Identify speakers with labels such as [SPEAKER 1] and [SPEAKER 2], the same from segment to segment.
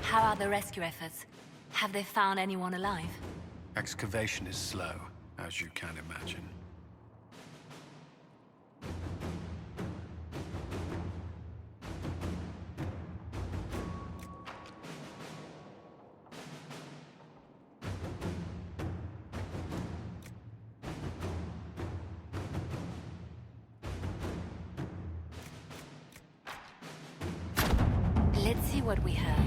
[SPEAKER 1] How are the rescue efforts? Have they found anyone alive?
[SPEAKER 2] Excavation is slow, as you can imagine.
[SPEAKER 1] Let's see what we have.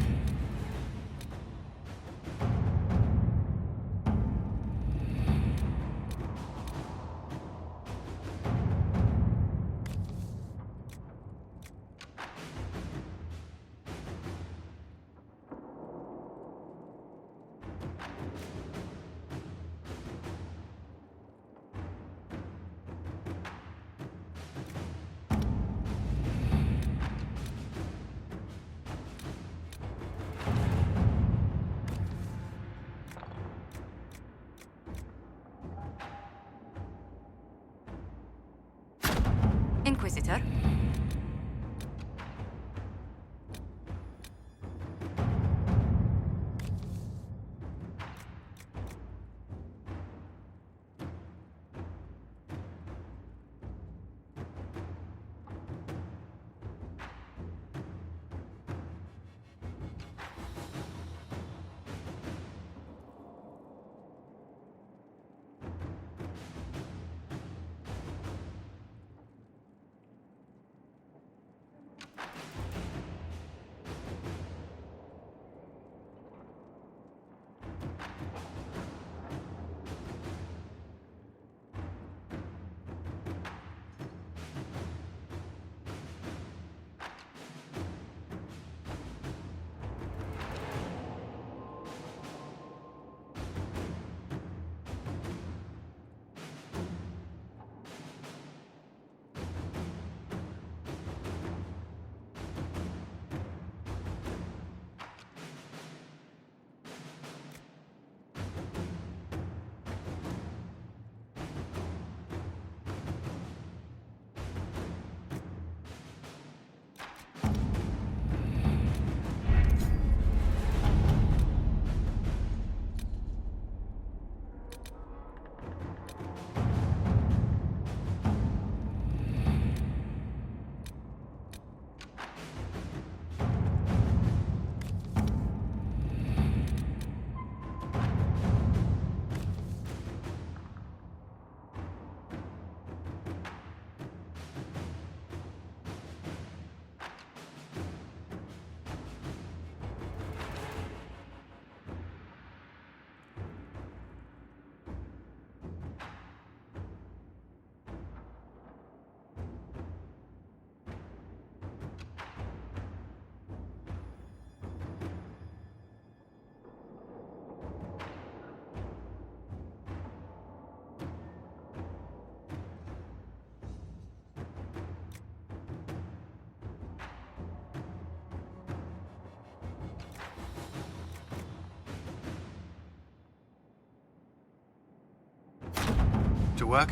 [SPEAKER 1] Inquisitor?
[SPEAKER 2] To work?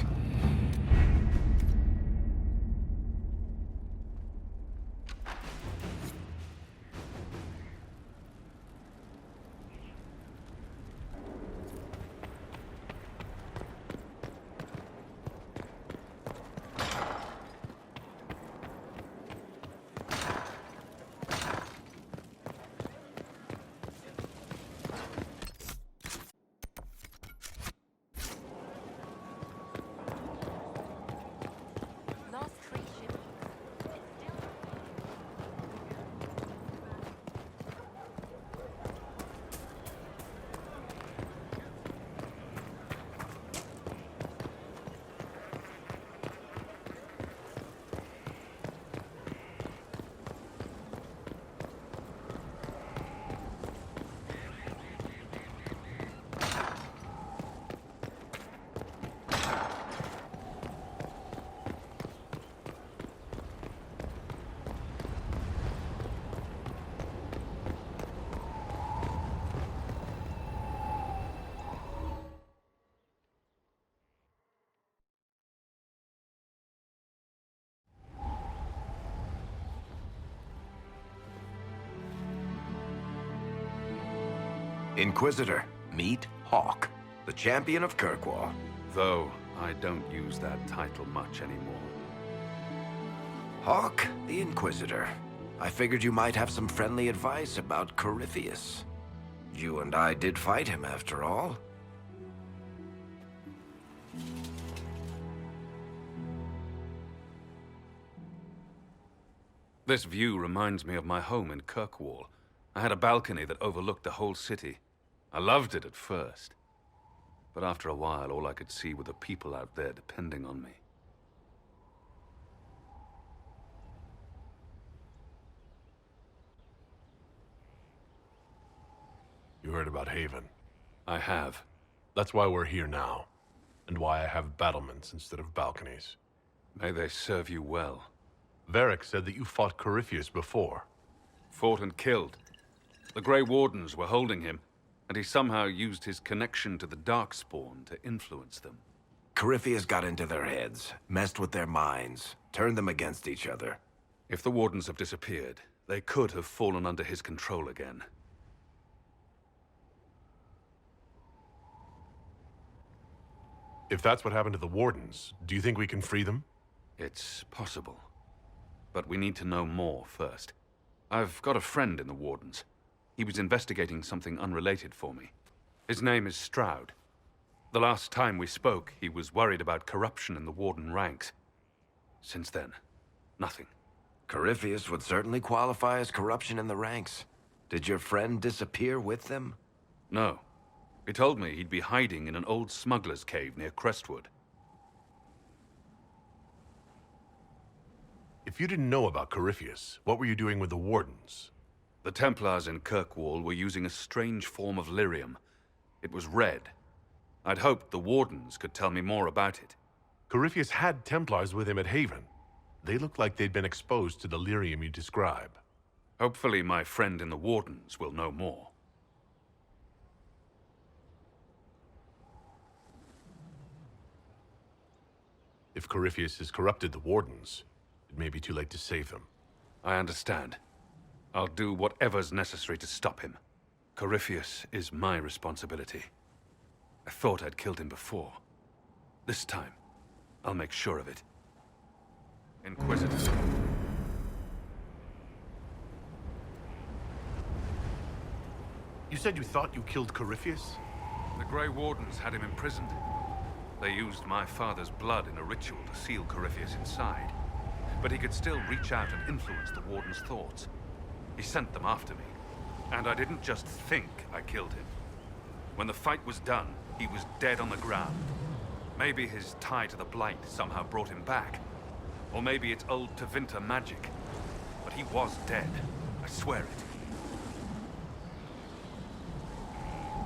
[SPEAKER 3] Inquisitor, meet Hawk, the champion of Kirkwall.
[SPEAKER 2] Though I don't use that title much anymore.
[SPEAKER 3] Hawk, the Inquisitor. I figured you might have some friendly advice about Corypheus. You and I did fight him, after all.
[SPEAKER 2] This view reminds me of my home in Kirkwall. I had a balcony that overlooked the whole city. I loved it at first. But after a while, all I could see were the people out there depending on me.
[SPEAKER 4] You heard about Haven.
[SPEAKER 2] I have.
[SPEAKER 4] That's why we're here now, and why I have battlements instead of balconies.
[SPEAKER 2] May they serve you well.
[SPEAKER 4] Varric said that you fought Corypheus before.
[SPEAKER 2] Fought and killed. The Grey Wardens were holding him, and he somehow used his connection to the Darkspawn to influence them.
[SPEAKER 3] Corypheus got into their heads, messed with their minds, turned them against each other.
[SPEAKER 2] If the Wardens have disappeared, they could have fallen under his control again.
[SPEAKER 4] If that's what happened to the Wardens, do you think we can free them?
[SPEAKER 2] It's possible. But we need to know more first. I've got a friend in the Wardens. He was investigating something unrelated for me. His name is Stroud. The last time we spoke, he was worried about corruption in the Warden ranks. Since then, nothing.
[SPEAKER 3] Corypheus would certainly qualify as corruption in the ranks. Did your friend disappear with them?
[SPEAKER 2] No. He told me he'd be hiding in an old smuggler's cave near Crestwood.
[SPEAKER 4] If you didn't know about Corypheus, what were you doing with the Wardens?
[SPEAKER 2] The Templars in Kirkwall were using a strange form of lyrium. It was red. I'd hoped the Wardens could tell me more about it.
[SPEAKER 4] Corypheus had Templars with him at Haven. They looked like they'd been exposed to the lyrium you describe.
[SPEAKER 2] Hopefully my friend in the Wardens will know more.
[SPEAKER 4] If Corypheus has corrupted the Wardens, it may be too late to save them.
[SPEAKER 2] I understand. I'll do whatever's necessary to stop him. Corypheus is my responsibility. I thought I'd killed him before. This time, I'll make sure of it. Inquisitor.
[SPEAKER 4] You said you thought you killed Corypheus?
[SPEAKER 2] The Grey Wardens had him imprisoned. They used my father's blood in a ritual to seal Corypheus inside. But he could still reach out and influence the Warden's thoughts. He sent them after me. And I didn't just think I killed him. When the fight was done, he was dead on the ground. Maybe his tie to the Blight somehow brought him back. Or maybe it's old Tevinter magic. But he was dead. I swear it.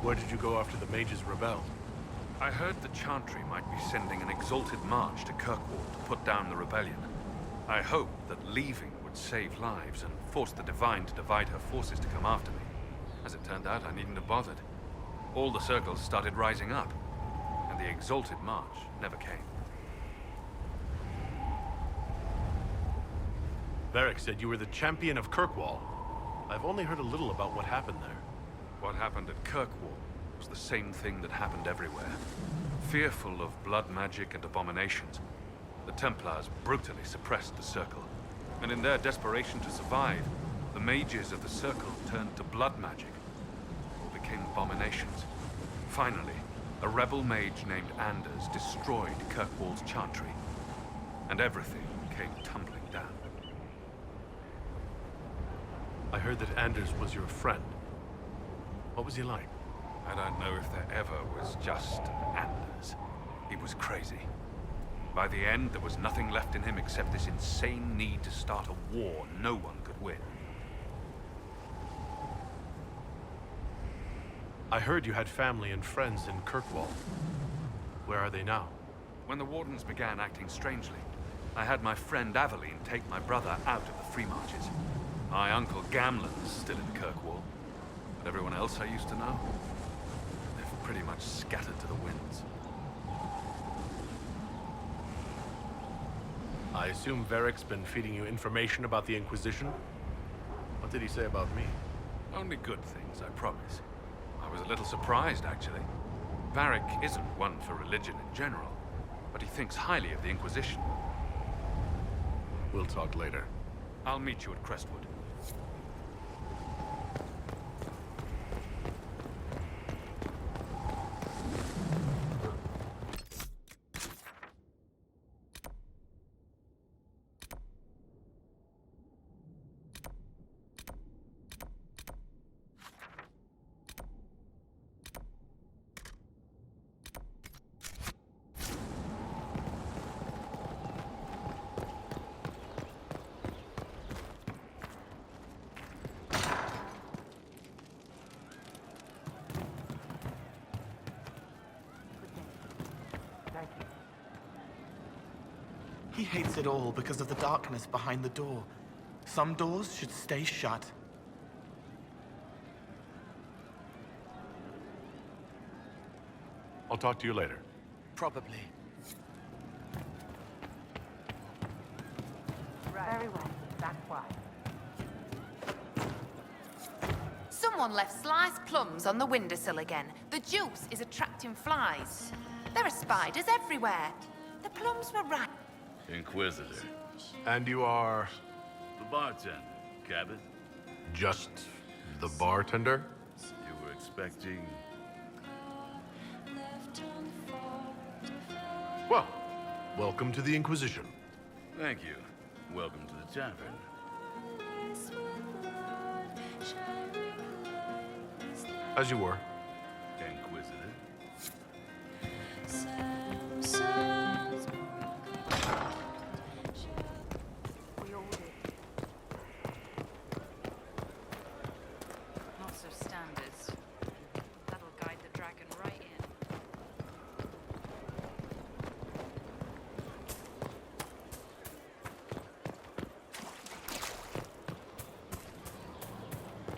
[SPEAKER 4] Where did you go after the mages rebelled?
[SPEAKER 2] I heard the Chantry might be sending an exalted march to Kirkwall to put down the rebellion. I hoped that leaving would save lives and force the Divine to divide her forces to come after me. As it turned out, I needn't have bothered. All the circles started rising up, and the exalted march never came.
[SPEAKER 4] Varric said you were the champion of Kirkwall. I've only heard a little about what happened there.
[SPEAKER 2] What happened at Kirkwall was the same thing that happened everywhere. Fearful of blood magic and abominations, the Templars brutally suppressed the Circle. And in their desperation to survive, the mages of the Circle turned to blood magic, or became abominations. Finally, a rebel mage named Anders destroyed Kirkwall's Chantry, and everything came tumbling down.
[SPEAKER 4] I heard that Anders was your friend. What was he like?
[SPEAKER 2] I don't know if there ever was just Anders. He was crazy. By the end, there was nothing left in him except this insane need to start a war no one could win.
[SPEAKER 4] I heard you had family and friends in Kirkwall. Where are they now?
[SPEAKER 2] When the Wardens began acting strangely, I had my friend Aveline take my brother out of the Free Marches. My uncle Gamlen's still in Kirkwall, but everyone else I used to know, they've pretty much scattered to the winds.
[SPEAKER 4] I assume Varric's been feeding you information about the Inquisition? What did he say about me?
[SPEAKER 2] Only good things, I promise. I was a little surprised, actually. Varric isn't one for religion in general, but he thinks highly of the Inquisition.
[SPEAKER 4] We'll talk later.
[SPEAKER 2] I'll meet you at Crestwood.
[SPEAKER 5] He hates it all because of the darkness behind the door. Some doors should stay shut.
[SPEAKER 4] I'll talk to you later.
[SPEAKER 5] Probably.
[SPEAKER 6] Very well. That's why.
[SPEAKER 7] Someone left sliced plums on the windowsill again. The juice is attracting flies. There are spiders everywhere. The plums were right.
[SPEAKER 8] Inquisitor.
[SPEAKER 4] And you are
[SPEAKER 8] The bartender, Cabot.
[SPEAKER 4] just the bartender?
[SPEAKER 8] You were expecting...
[SPEAKER 4] Well, welcome to the Inquisition.
[SPEAKER 8] Thank you. Welcome to the tavern.
[SPEAKER 4] As you were.
[SPEAKER 8] Inquisitor.
[SPEAKER 6] We all did.
[SPEAKER 7] Lots of standards. That'll guide the dragon right in.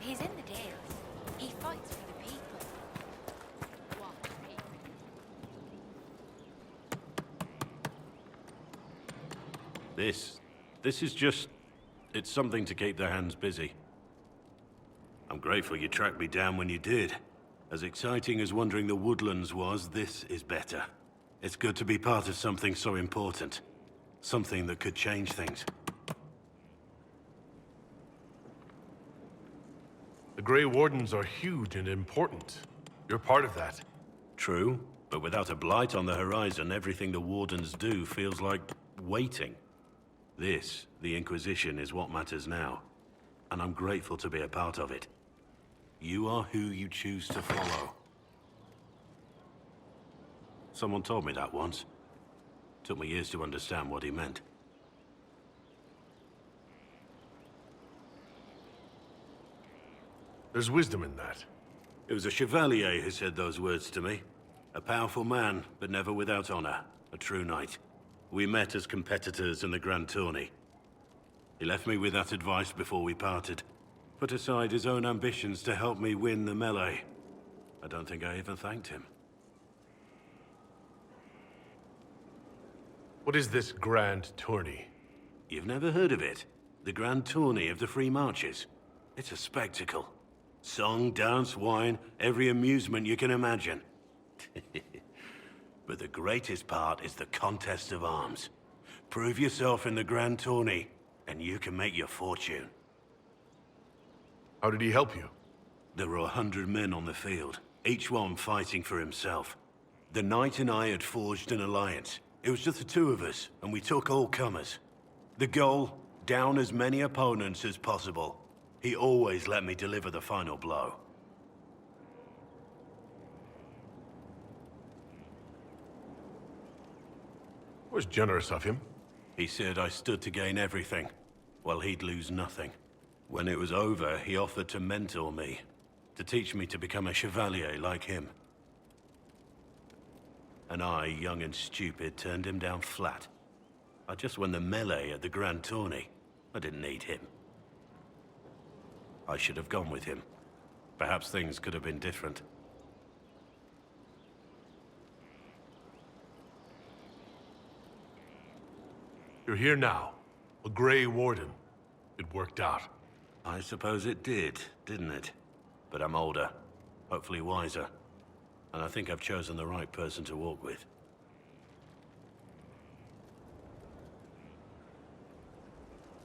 [SPEAKER 7] He's in the deals. He fights for the people. What people?
[SPEAKER 9] This is just... it's something to keep their hands busy. I'm grateful you tracked me down when you did. As exciting as wandering the woodlands was, this is better. It's good to be part of something so important. Something that could change things.
[SPEAKER 4] The Grey Wardens are huge and important. You're part of that.
[SPEAKER 9] True, but without a blight on the horizon, everything the Wardens do feels like waiting. This, the Inquisition, is what matters now. And I'm grateful to be a part of it. You are who you choose to follow. Someone told me that once. Took me years to understand what he meant.
[SPEAKER 4] There's wisdom in that.
[SPEAKER 9] It was a chevalier who said those words to me. A powerful man, but never without honor. A true knight. We met as competitors in the Grand Tourney. He left me with that advice before we parted. Put aside his own ambitions to help me win the melee. I don't think I even thanked him.
[SPEAKER 4] What is this grand tourney?
[SPEAKER 9] You've never heard of it? The Grand Tourney of the Free Marches. It's a spectacle. Song, dance, wine, every amusement you can imagine. But the greatest part is the contest of arms. Prove yourself in the Grand Tourney, and you can make your fortune.
[SPEAKER 4] How did he help you?
[SPEAKER 9] There were 100 men on the field, each one fighting for himself. The knight and I had forged an alliance. It was just the two of us, and we took all comers. The goal, down as many opponents as possible. He always let me deliver the final blow.
[SPEAKER 4] It was generous of him.
[SPEAKER 9] He said I stood to gain everything, while he'd lose nothing. When it was over, he offered to mentor me, to teach me to become a chevalier like him. And I, young and stupid, turned him down flat. I just won the melee at the Grand Tourney. I didn't need him. I should have gone with him. Perhaps things could have been different.
[SPEAKER 4] You're here now. A Grey Warden. It worked out.
[SPEAKER 9] I suppose it did, didn't it? But I'm older. Hopefully wiser. And I think I've chosen the right person to walk with.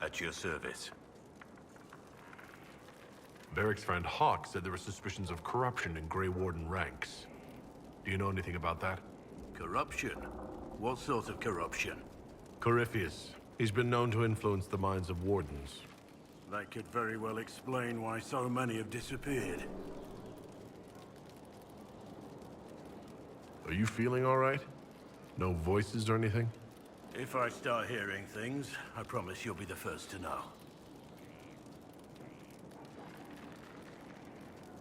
[SPEAKER 9] At your service.
[SPEAKER 4] Varric's friend Hawk said there were suspicions of corruption in Grey Warden ranks. Do you know anything about that?
[SPEAKER 9] Corruption? What sort of corruption?
[SPEAKER 4] Corypheus. He's been known to influence the minds of Wardens.
[SPEAKER 9] That could very well explain why so many have disappeared.
[SPEAKER 4] Are you feeling all right? No voices or anything?
[SPEAKER 9] If I start hearing things, I promise you'll be the first to know.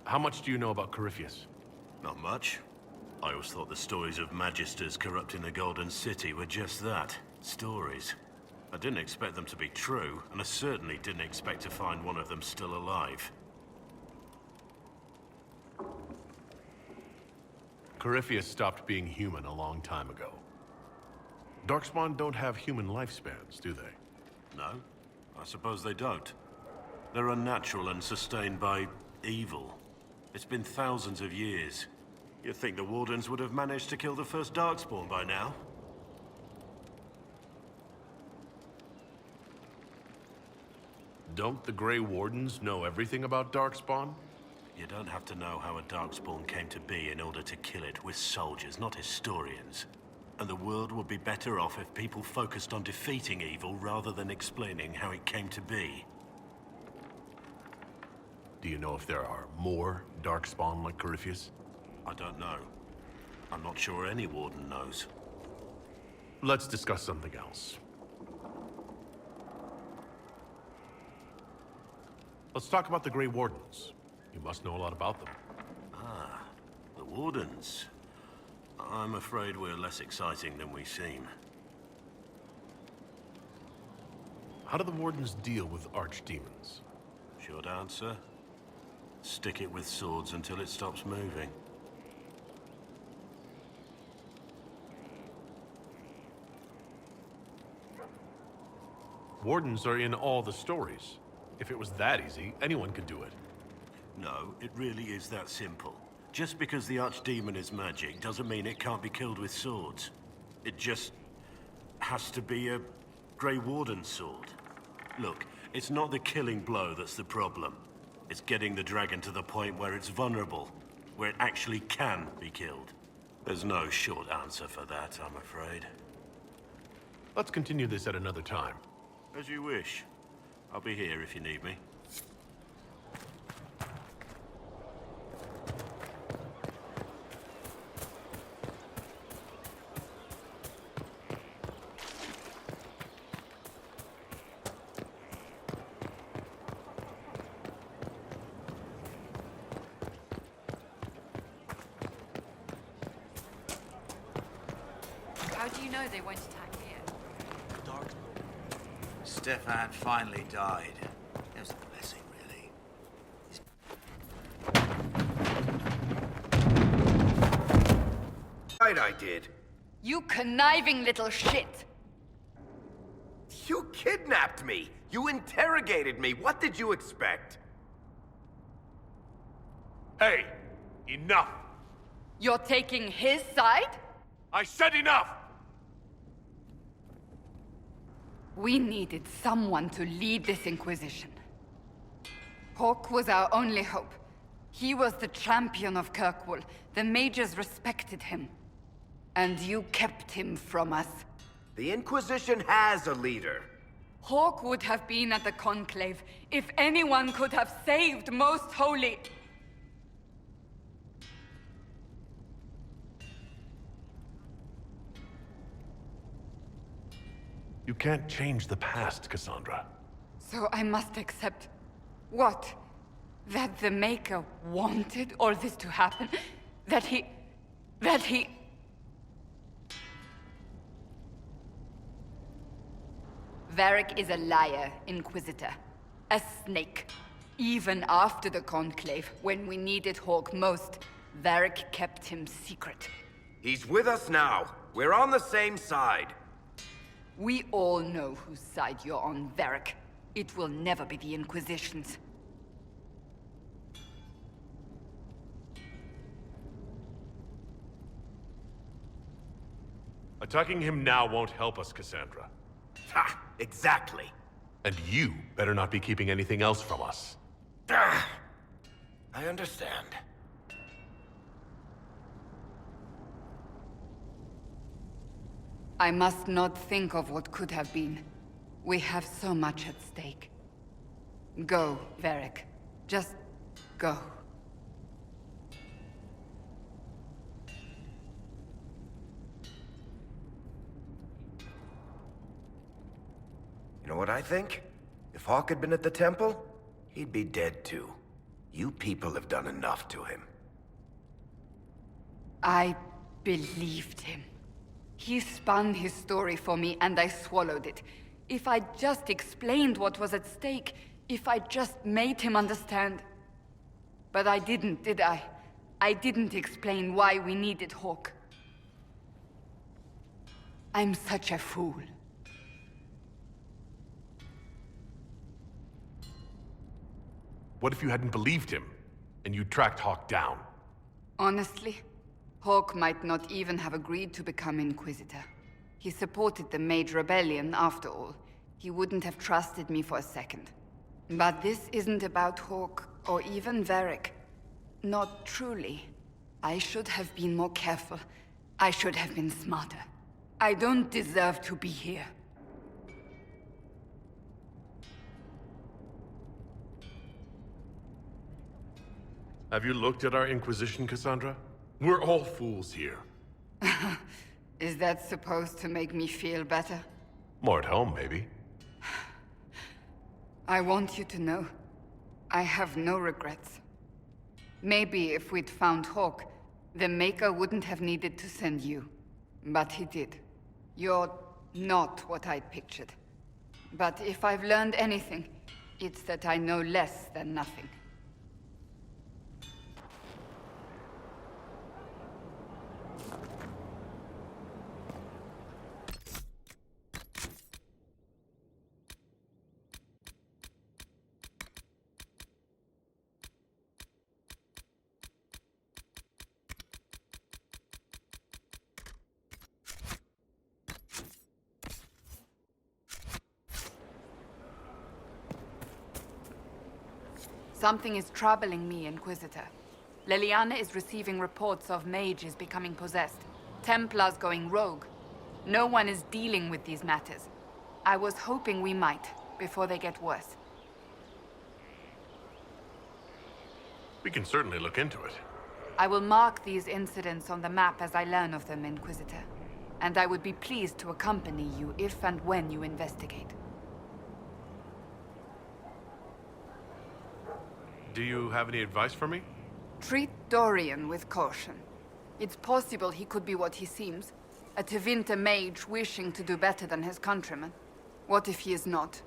[SPEAKER 4] How much do you know about Corypheus?
[SPEAKER 9] Not much. I always thought the stories of Magisters corrupting the Golden City were just that. Stories. I didn't expect them to be true, and I certainly didn't expect to find one of them still alive.
[SPEAKER 4] Corypheus stopped being human a long time ago. Darkspawn don't have human lifespans, do they?
[SPEAKER 9] No, I suppose they don't. They're unnatural and sustained by evil. It's been thousands of years. You'd think the Wardens would have managed to kill the first Darkspawn by now.
[SPEAKER 4] Don't the Grey Wardens know everything about Darkspawn?
[SPEAKER 9] You don't have to know how a Darkspawn came to be in order to kill it. We're soldiers, not historians. And the world would be better off if people focused on defeating evil rather than explaining how it came to be.
[SPEAKER 4] Do you know if there are more Darkspawn like Corypheus?
[SPEAKER 9] I don't know. I'm not sure any Warden knows.
[SPEAKER 4] Let's discuss something else. Let's talk about the Grey Wardens. You must know a lot about them.
[SPEAKER 9] Ah, the Wardens. I'm afraid we're less exciting than we seem.
[SPEAKER 4] How do the Wardens deal with archdemons?
[SPEAKER 9] Short answer? Stick it with swords until it stops moving.
[SPEAKER 4] Wardens are in all the stories. If it was that easy, anyone could do it.
[SPEAKER 9] No, it really is that simple. Just because the Archdemon is magic doesn't mean it can't be killed with swords. It just has to be a Grey Warden sword. Look, it's not the killing blow that's the problem. It's getting the dragon to the point where it's vulnerable, where it actually can be killed. There's no short answer for that, I'm afraid.
[SPEAKER 4] Let's continue this at another time.
[SPEAKER 9] As you wish. I'll be here if you need me.
[SPEAKER 1] How do you know they won't attack here?
[SPEAKER 5] Dark.
[SPEAKER 10] Stefan finally died. It was a blessing, really.
[SPEAKER 3] Right, I did.
[SPEAKER 7] You conniving little shit!
[SPEAKER 3] You kidnapped me! You interrogated me! What did you expect?
[SPEAKER 4] Hey! Enough!
[SPEAKER 7] You're taking his side?
[SPEAKER 4] I said enough!
[SPEAKER 7] We needed someone to lead this Inquisition. Hawk was our only hope. He was the champion of Kirkwall. The mages respected him. And you kept him from us.
[SPEAKER 3] The Inquisition has a leader.
[SPEAKER 7] Hawk would have been at the Conclave if anyone could have saved Most Holy.
[SPEAKER 4] You can't change the past, Cassandra.
[SPEAKER 7] So I must accept... what? That the Maker wanted all this to happen? That he... Varric is a liar, Inquisitor. A snake. Even after the Conclave, when we needed Hawk most, Varric kept him secret.
[SPEAKER 3] He's with us now. We're on the same side.
[SPEAKER 7] We all know whose side you're on, Varric. It will never be the Inquisition's.
[SPEAKER 4] Attacking him now won't help us, Cassandra.
[SPEAKER 3] Ha! Exactly.
[SPEAKER 4] And you better not be keeping anything else from us.
[SPEAKER 3] Ah, I understand.
[SPEAKER 7] I must not think of what could have been. We have so much at stake. Go, Varric. Just go.
[SPEAKER 3] You know what I think? If Hawk had been at the temple, he'd be dead too. You people have done enough to him.
[SPEAKER 7] I believed him. He spun his story for me, and I swallowed it. If I just explained what was at stake, if I just made him understand. But I didn't, did I? I didn't explain why we needed Hawk. I'm such a fool.
[SPEAKER 4] What if you hadn't believed him, and you tracked Hawk down?
[SPEAKER 7] Honestly, Hawk might not even have agreed to become Inquisitor. He supported the Mage Rebellion, after all. He wouldn't have trusted me for a second. But this isn't about Hawk, or even Varric. Not truly. I should have been more careful. I should have been smarter. I don't deserve to be here.
[SPEAKER 4] Have you looked at our Inquisition, Cassandra? We're all fools here.
[SPEAKER 7] Is that supposed to make me feel better?
[SPEAKER 4] More at home, maybe.
[SPEAKER 7] I want you to know, I have no regrets. Maybe if we'd found Hawk, the Maker wouldn't have needed to send you. But he did. You're not what I'd pictured. But if I've learned anything, it's that I know less than nothing. Something is troubling me, Inquisitor. Leliana is receiving reports of mages becoming possessed, Templars going rogue. No one is dealing with these matters. I was hoping we might, before they get worse.
[SPEAKER 4] We can certainly look into it.
[SPEAKER 7] I will mark these incidents on the map as I learn of them, Inquisitor. And I would be pleased to accompany you if and when you investigate.
[SPEAKER 4] Do you have any advice for me?
[SPEAKER 7] Treat Dorian with caution. It's possible he could be what he seems. A Tevinter mage wishing to do better than his countrymen. What if he is not?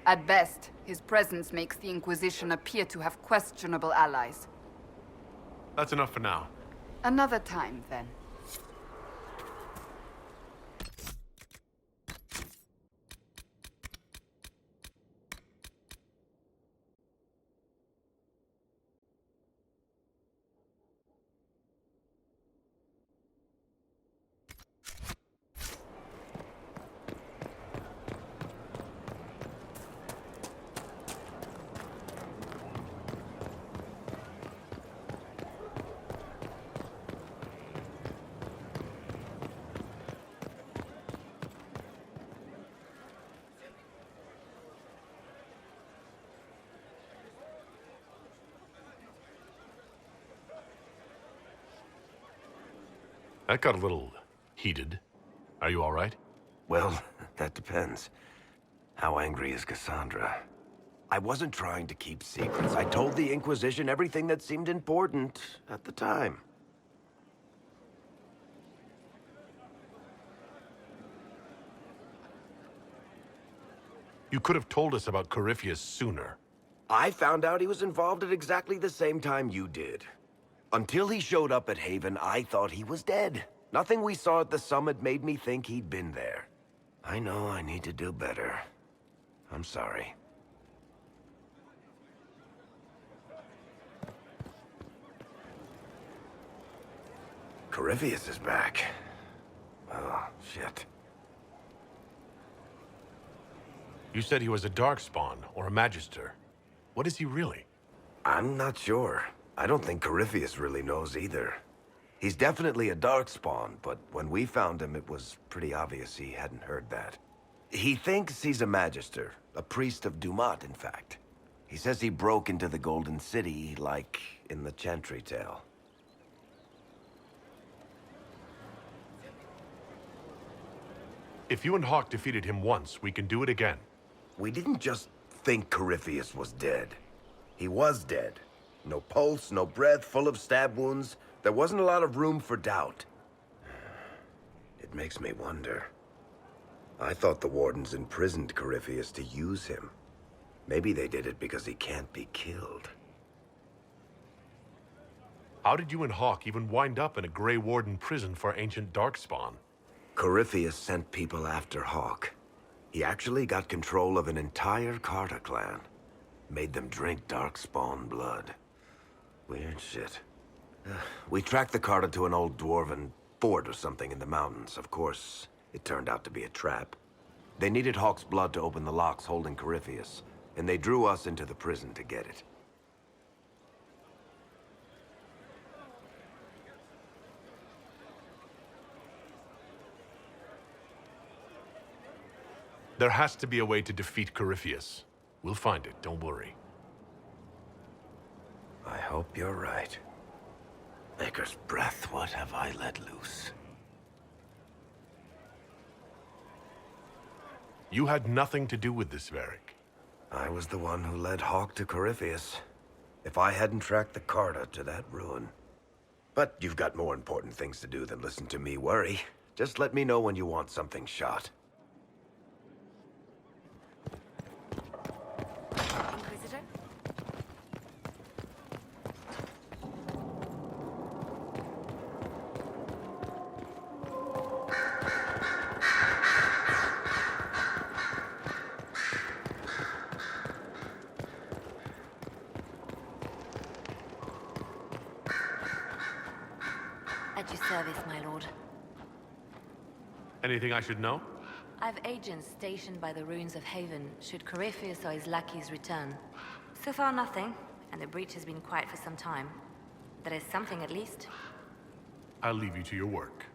[SPEAKER 7] At best, his presence makes the Inquisition appear to have questionable allies.
[SPEAKER 4] That's enough for now.
[SPEAKER 7] Another time, then.
[SPEAKER 4] That got a little heated. Are you all right?
[SPEAKER 3] Well, that depends. How angry is Cassandra? I wasn't trying to keep secrets. I told the Inquisition everything that seemed important at the time.
[SPEAKER 4] You could have told us about Corypheus sooner.
[SPEAKER 3] I found out he was involved at exactly the same time you did. Until he showed up at Haven, I thought he was dead. Nothing we saw at the summit made me think he'd been there. I know I need to do better. I'm sorry. Corypheus is back. Well, Shit.
[SPEAKER 4] You said he was a Darkspawn, or a Magister. What is he really?
[SPEAKER 3] I'm not sure. I don't think Corypheus really knows either. He's definitely a Darkspawn, but when we found him, it was pretty obvious he hadn't heard that. He thinks he's a Magister, a priest of Dumat, in fact. He says he broke into the Golden City, like in the Chantry tale.
[SPEAKER 4] If you and Hawk defeated him once, we can do it again.
[SPEAKER 3] We didn't just think Corypheus was dead. He was dead. No pulse, no breath, full of stab wounds. There wasn't a lot of room for doubt. It makes me wonder. I thought the Wardens imprisoned Corypheus to use him. Maybe they did it because he can't be killed.
[SPEAKER 4] How did you and Hawk even wind up in a Grey Warden prison for ancient Darkspawn?
[SPEAKER 3] Corypheus sent people after Hawk. He actually got control of an entire Carter clan. Made them drink Darkspawn blood. Weird shit. We tracked the Carter to an old dwarven fort or something in the mountains. Of course, it turned out to be a trap. They needed Hawk's blood to open the locks holding Corypheus, and they drew us into the prison to get it.
[SPEAKER 4] There has to be a way to defeat Corypheus. We'll find it, don't worry.
[SPEAKER 3] I hope you're right. Maker's breath, what have I let loose?
[SPEAKER 4] You had nothing to do with this, Varric.
[SPEAKER 3] I was the one who led Hawk to Corypheus. If I hadn't tracked the Carter to that ruin. But you've got more important things to do than listen to me worry. Just let me know when you want something shot.
[SPEAKER 1] Inquisitor? At your service, my lord.
[SPEAKER 4] Anything I should know?
[SPEAKER 1] I've agents stationed by the ruins of Haven, should Corypheus or his lackeys return. So far, nothing, and the breach has been quiet for some time. There is something, at least.
[SPEAKER 4] I'll leave you to your work.